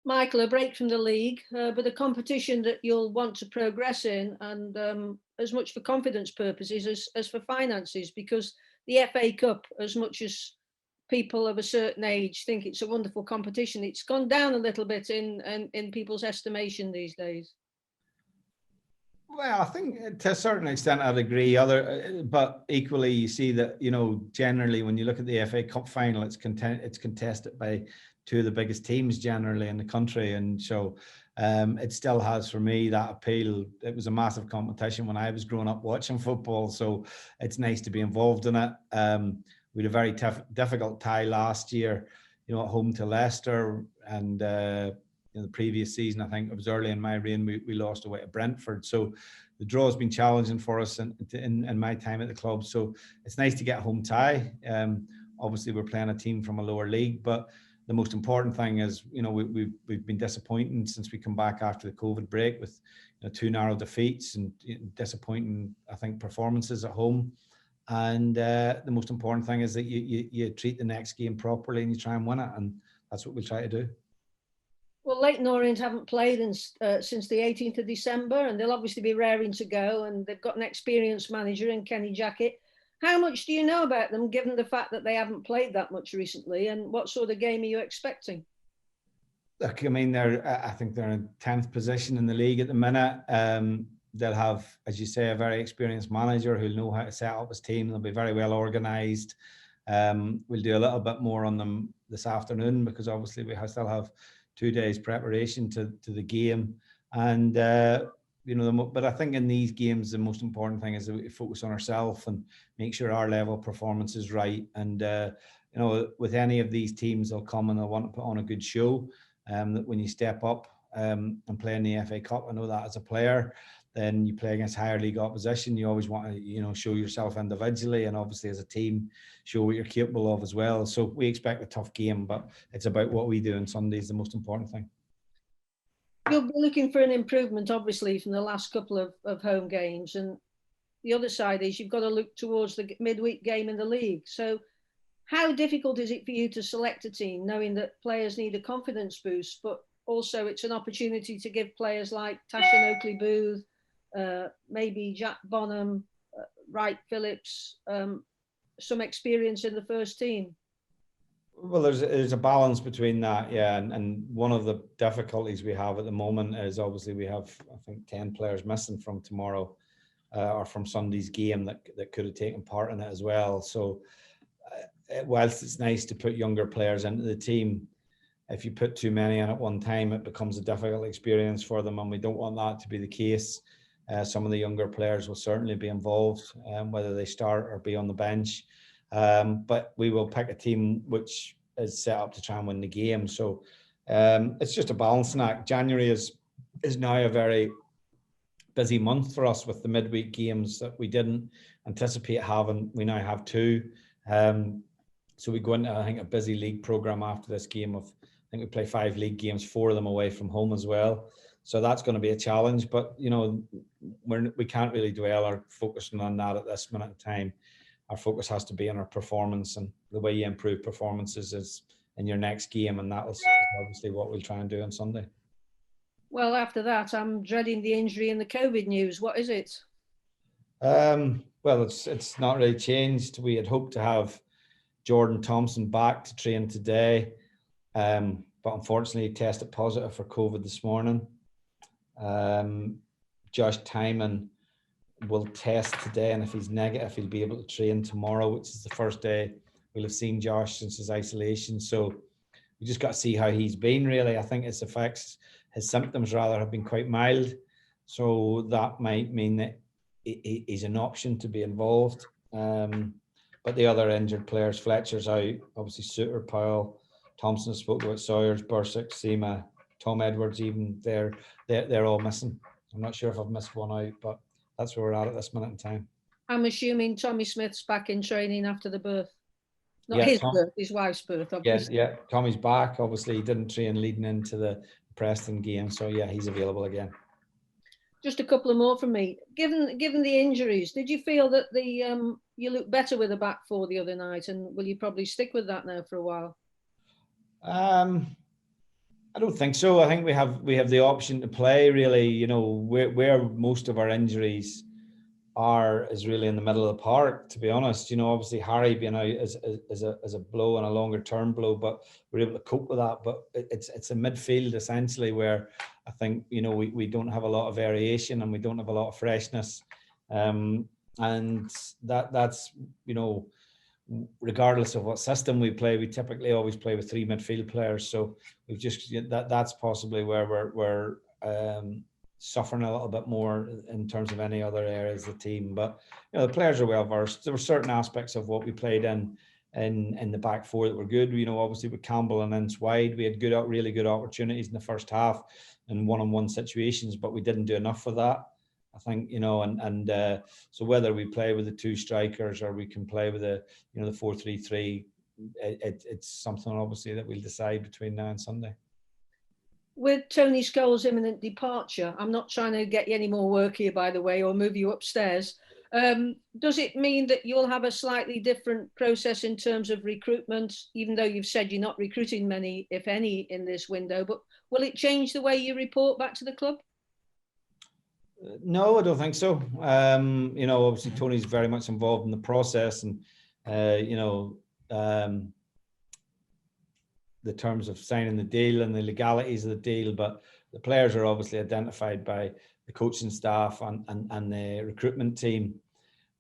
Michael, a break from the league, but a competition that you'll want to progress in, and as much for confidence purposes as for finances, because the FA Cup, as much as people of a certain age think it's a wonderful competition, it's gone down a little bit in people's estimation these days. Well, I think to a certain extent I'd agree. But equally, you see that generally when you look at the FA Cup final, it's contested by two of the biggest teams generally in the country, and so it still has for me that appeal. It was a massive competition when I was growing up watching football, so it's nice to be involved in it. We had a very difficult tie last year, at home to Leicester, and the previous season, I think it was early in my reign, we lost away to Brentford. So the draw has been challenging for us in my time at the club. So it's nice to get a home tie. Obviously, we're playing a team from a lower league, but the most important thing is, we've been disappointing since we come back after the COVID break with two narrow defeats and disappointing, I think, performances at home. And the most important thing is that you treat the next game properly and you try and win it, and that's what we'll try to do. Well, Leyton Orient haven't played since the 18th of December, and they'll obviously be raring to go, and they've got an experienced manager in Kenny Jackett. How much do you know about them, given the fact that they haven't played that much recently, and what sort of game are you expecting? Look, I mean, I think they're in 10th position in the league at the minute. They'll have, as you say, a very experienced manager who'll know how to set up his team. They'll be very well organised. We'll do a little bit more on them this afternoon because obviously we still have 2 days preparation to the game. And, but I think in these games, the most important thing is that we focus on ourselves and make sure our level of performance is right. And, with any of these teams, they'll come and they'll want to put on a good show. That when you step up and play in the FA Cup, I know that as a player, then you play against higher league opposition. You always want to, show yourself individually and obviously as a team, show what you're capable of as well. So we expect a tough game, but it's about what we do on Sunday is the most important thing. You'll be looking for an improvement, obviously, from the last couple of home games. And the other side is you've got to look towards the midweek game in the league. So how difficult is it for you to select a team, knowing that players need a confidence boost, but also it's an opportunity to give players like Tashin Oakley-Booth, maybe Jack Bonham, Wright Phillips, some experience in the first team? Well, there's a balance between that, yeah, and one of the difficulties we have at the moment is obviously we have, I think, 10 players missing from tomorrow or from Sunday's game that could have taken part in it as well. So whilst it's nice to put younger players into the team, if you put too many in at one time, it becomes a difficult experience for them, and we don't want that to be the case. Some of the younger players will certainly be involved, whether they start or be on the bench. But we will pick a team which is set up to try and win the game. So it's just a balancing act. January is now a very busy month for us with the midweek games that we didn't anticipate having. We now have two. So we go into, I think, a busy league programme after this game of, I think we play 5 league games, 4 of them away from home as well. So that's going to be a challenge, but we can't really dwell or focus on that at this minute in time. Our focus has to be on our performance, and the way you improve performances is in your next game, and that is obviously what we'll try and do on Sunday. Well, after that, I'm dreading the injury and the COVID news. What is it? Well, it's not really changed. We had hoped to have Jordan Thompson back to train today, but unfortunately he tested positive for COVID this morning. Josh Timon will test today, and if he's negative, he'll be able to train tomorrow, which is the first day we'll have seen Josh since his isolation. So we just got to see how he's been, really. I think his symptoms rather have been quite mild, so that might mean that he's an option to be involved. But the other injured players, Fletcher's out, obviously Suter, Powell, Thompson spoke about Sawyers, Bursick, Seema, Tom Edwards, even they're all missing. I'm not sure if I've missed one out, but that's where we're at this minute in time. I'm assuming Tommy Smith's back in training after the birth. Not his birth, his wife's birth, obviously. Yeah, Tommy's back. Obviously, he didn't train leading into the Preston game, so yeah, he's available again. Just a couple of more from me. Given the injuries, did you feel that you looked better with the back four the other night, and will you probably stick with that now for a while? I don't think so. I think we have the option to play really. You know, where most of our injuries is really in the middle of the park. To be honest, you know, obviously Harry being out is a blow and a longer term blow, but we're able to cope with that. But it's a midfield essentially where I think, you know, we don't have a lot of variation and we don't have a lot of freshness, and that's, you know, regardless of what system we play, we typically always play with 3 midfield players. So we've just that's possibly where we're suffering a little bit more in terms of any other areas of the team. But you know, the players are well versed. There were certain aspects of what we played in the back four that were good. You know, obviously with Campbell and Ince wide, we had really good opportunities in the first half in one-on-one situations, but we didn't do enough for that, I think, you know, so whether we play with the 2 strikers or we can play with the 4-3-3, it's something obviously that we'll decide between now and Sunday. With Tony Scholes' imminent departure, I'm not trying to get you any more work here, by the way, or move you upstairs. Does it mean that you'll have a slightly different process in terms of recruitment, even though you've said you're not recruiting many, if any, in this window, but will it change the way you report back to the club? No, I don't think so. You know, obviously Tony's very much involved in the process, and you know, the terms of signing the deal and the legalities of the deal, but the players are obviously identified by the coaching staff and the recruitment team.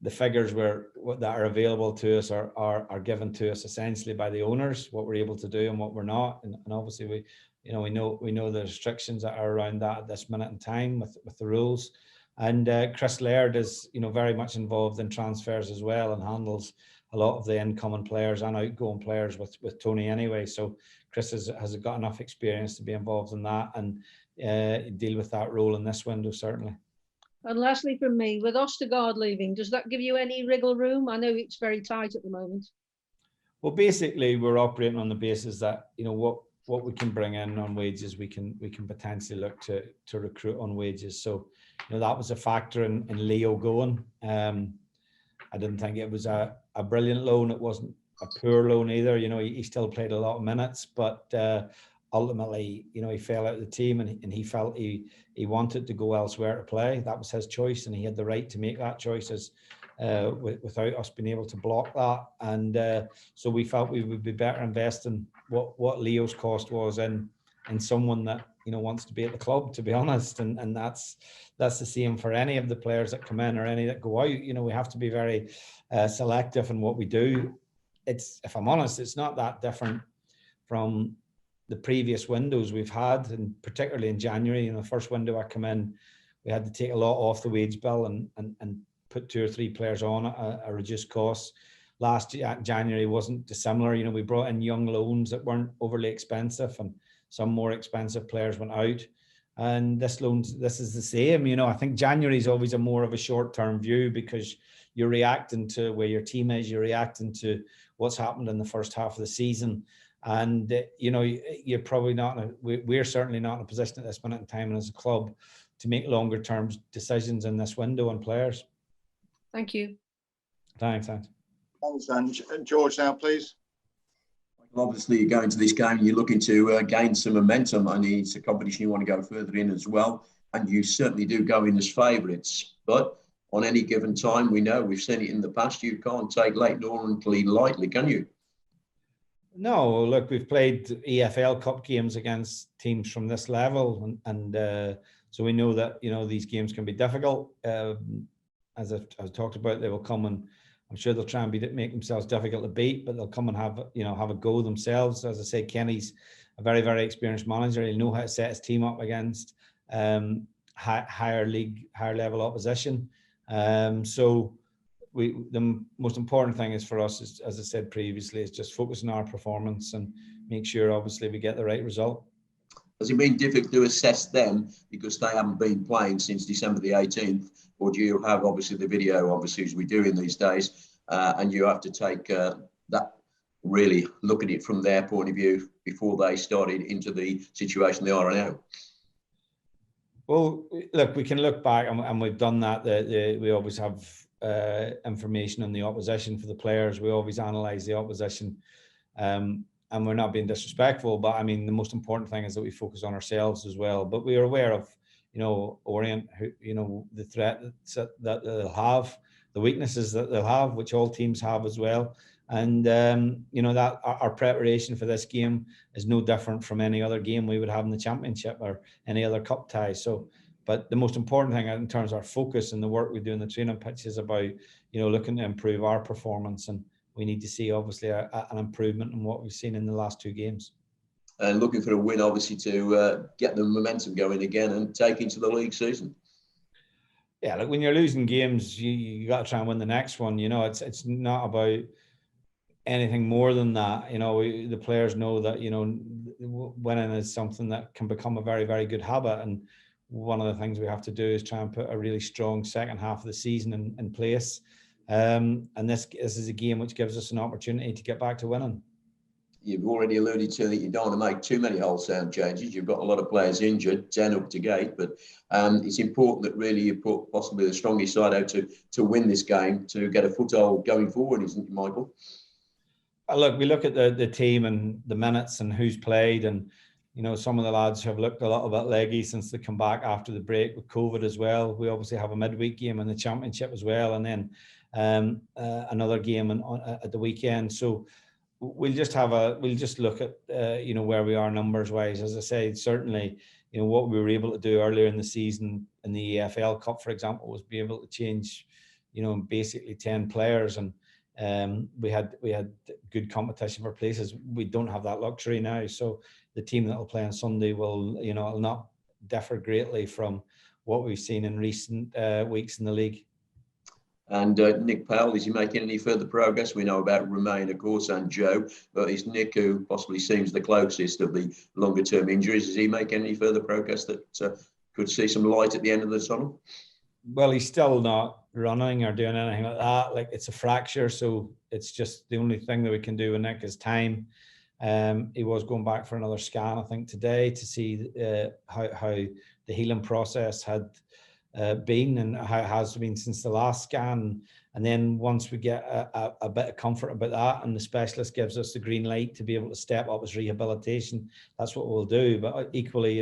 The figures that are available to us are given to us essentially by the owners, what we're able to do and what we're not, and obviously we know the restrictions that are around that at this minute in time with the rules. And Chris Laird is, you know, very much involved in transfers as well and handles a lot of the incoming players and outgoing players with Tony anyway. So Chris has got enough experience to be involved in that and deal with that role in this window, certainly. And lastly from me, with Ostergaard leaving, does that give you any wriggle room? I know it's very tight at the moment. Well, basically we're operating on the basis that, you know, what we can bring in on wages, we can potentially look to recruit on wages. So, you know, that was a factor in Leo going. I didn't think it was a brilliant loan. It wasn't a poor loan either. You know, he still played a lot of minutes, but ultimately, you know, he fell out of the team and he felt he wanted to go elsewhere to play. That was his choice, and he had the right to make that choice without us being able to block that. And so we felt we would be better investing what Leo's cost was in someone that, you know, wants to be at the club, to be honest. And that's the same for any of the players that come in or any that go out. You know, we have to be very selective in what we do. If I'm honest, it's not that different from the previous windows we've had, and particularly in January. You know, the first window I come in, we had to take a lot off the wage bill and put 2 or 3 players on at a reduced cost. Last January wasn't dissimilar. You know, we brought in young loans that weren't overly expensive, and some more expensive players went out. And this is the same. You know, I think January is always more of a short-term view because you're reacting to where your team is, you're reacting to what's happened in the first half of the season. And, you know, you're probably not, we're certainly not in a position at this minute in time and as a club to make longer term decisions in this window on players. Thank you. Thanks. Thanks, and George now, please. Obviously, you go into this game and you're looking to gain some momentum, and it's a competition you want to go further in as well. And you certainly do go in as favourites. But on any given time, we know, we've seen it in the past, you can't take Leyton Orient lightly, can you? No, look, we've played EFL Cup games against teams from this level, and so we know that, you know, these games can be difficult. As I've talked about, they will come and I'm sure they'll try and make themselves difficult to beat, but they'll come and have a go themselves. As I say, Kenny's a very, very experienced manager. He'll know how to set his team up against higher level opposition. So the most important thing is for us, is, as I said previously, is just focus on our performance and make sure, obviously, we get the right result. Has it been difficult to assess them because they haven't been playing since December the 18th? Or do you have, obviously, the video, obviously, as we do in these days, and you have to take that, really look at it from their point of view before they started into the situation they are now? Well, look, we can look back, and we've done that. We always have information on the opposition for the players. We always analyse the opposition. and we're not being disrespectful, but I mean, the most important thing is that we focus on ourselves as well. But we are aware of, Orient, who, the threat that they'll have, the weaknesses that they'll have, which all teams have as well. And, that our preparation for this game is no different from any other game we would have in the Championship or any other cup tie. So, but the most important thing in terms of our focus and the work we do in the training pitch is about, looking to improve our performance. And we need to see, obviously, an improvement in what we've seen in the last 2 games. And looking for a win, obviously, to get the momentum going again and take into the league season. Yeah, like when you're losing games, you got to try and win the next one. It's not about anything more than that. The players know that, winning is something that can become a very, very good habit. And one of the things we have to do is try and put a really strong second half of the season in place. And this is a game which gives us an opportunity to get back to winning. You've already alluded to that you don't want to make too many wholesale changes. You've got a lot of players injured, 10 up to gate, but it's important that really you put possibly the strongest side out to win this game, to get a foothold going forward, isn't it, Michael? Look, we look at the team and the minutes and who's played, and some of the lads have looked a little bit leggy since they come back after the break with COVID as well. We obviously have a midweek game in the Championship as well, and then another game at the weekend. So we'll just look at where we are numbers wise. As I say, certainly what we were able to do earlier in the season in the EFL Cup, for example, was be able to change basically 10 players, and we had good competition for places. We don't have that luxury now. So the team that will play on Sunday will not differ greatly from what we've seen in recent weeks in the league. And Nick Powell, is he making any further progress? We know about Romain, of course, and Joe, but it's Nick who possibly seems the closest of the longer term injuries. Is he making any further progress that could see some light at the end of the tunnel? Well, he's still not running or doing anything like that. Like, it's a fracture, so it's just the only thing that we can do with Nick is time. He was going back for another scan, I think, today to see how the healing process had been and how it has been since the last scan. And then once we get a bit of comfort about that and the specialist gives us the green light to be able to step up his rehabilitation, that's what we'll do. But equally,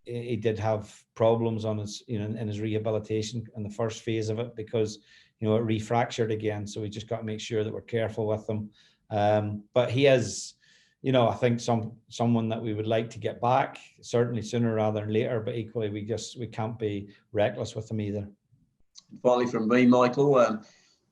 he did have problems on his, in his rehabilitation in the first phase of it because, it refractured again. So we just got to make sure that we're careful with him. But he is, I think someone that we would like to get back, certainly sooner rather than later, but equally we can't be reckless with him either. Finally from me, Michael,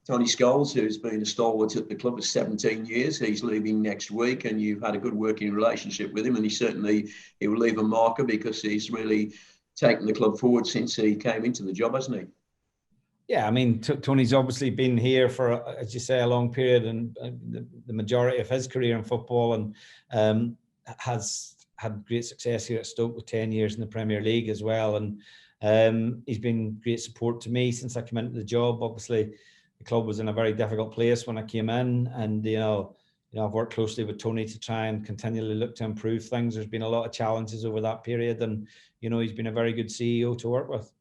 Tony Scholes, who's been a stalwart at the club for 17 years, he's leaving next week, and you've had a good working relationship with him, and he will leave a marker because he's really taken the club forward since he came into the job, hasn't he? Yeah, I mean, Tony's obviously been here for, as you say, a long period, and the majority of his career in football, and has had great success here at Stoke with 10 years in the Premier League as well. And he's been great support to me since I came into the job. Obviously, the club was in a very difficult place when I came in, and I've worked closely with Tony to try and continually look to improve things. There's been a lot of challenges over that period, and he's been a very good CEO to work with.